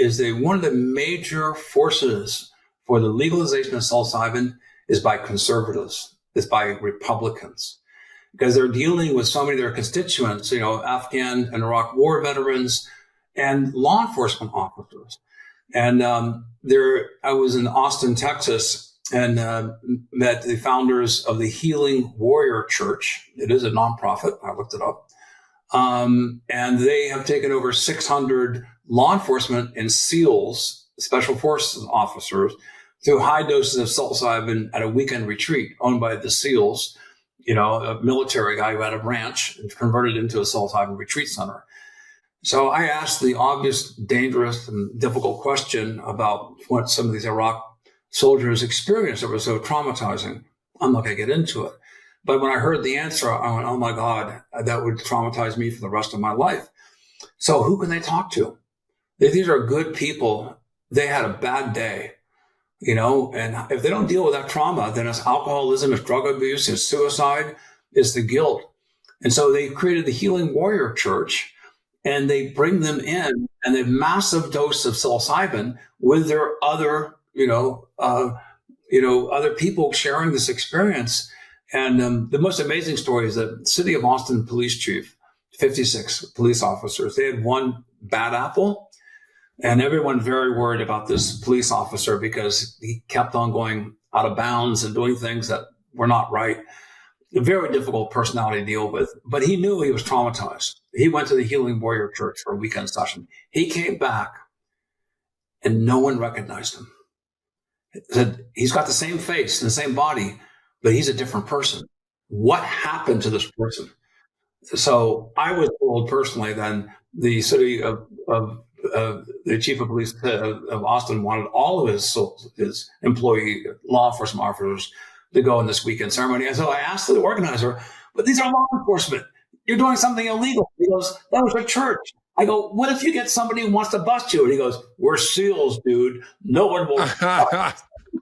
is that one of the major forces for the legalization of psilocybin is by conservatives, is by Republicans, because they're dealing with so many of their constituents, Afghan and Iraq war veterans and law enforcement officers. And I was in Austin, Texas, and met the founders of the Healing Warrior Church. It is a nonprofit. I looked it up. And they have taken over 600 law enforcement and SEALs, special forces officers, through high doses of psilocybin at a weekend retreat owned by the SEALs, a military guy who had a ranch and converted it into a psilocybin retreat center. So I asked the obvious, dangerous, and difficult question about what some of these Iraq soldiers experienced that was so traumatizing. I'm not going to get into it. But when I heard the answer, I went, oh my God, that would traumatize me for the rest of my life. So who can they talk to? These are good people. They had a bad day, and if they don't deal with that trauma, then it's alcoholism, it's drug abuse, it's suicide, it's the guilt. And so they created the Healing Warrior Church, and they bring them in and a massive dose of psilocybin with their other, other people sharing this experience. And the most amazing story is that the city of Austin police chief, 56 police officers, they had one bad apple, and everyone very worried about this police officer because he kept on going out of bounds and doing things that were not right. A very difficult personality to deal with, but he knew he was traumatized. He went to the Healing Warrior Church for a weekend session. He came back and no one recognized him. Said he's got the same face and the same body, but he's a different person. What happened to this person? So I was told personally then the city of the chief of police of Austin wanted all of his employee law enforcement officers to go in this weekend ceremony. And so I asked the organizer, but these are law enforcement. You're doing something illegal. He goes, that was a church. I go, what if you get somebody who wants to bust you? And he goes, we're SEALs, dude. No one will.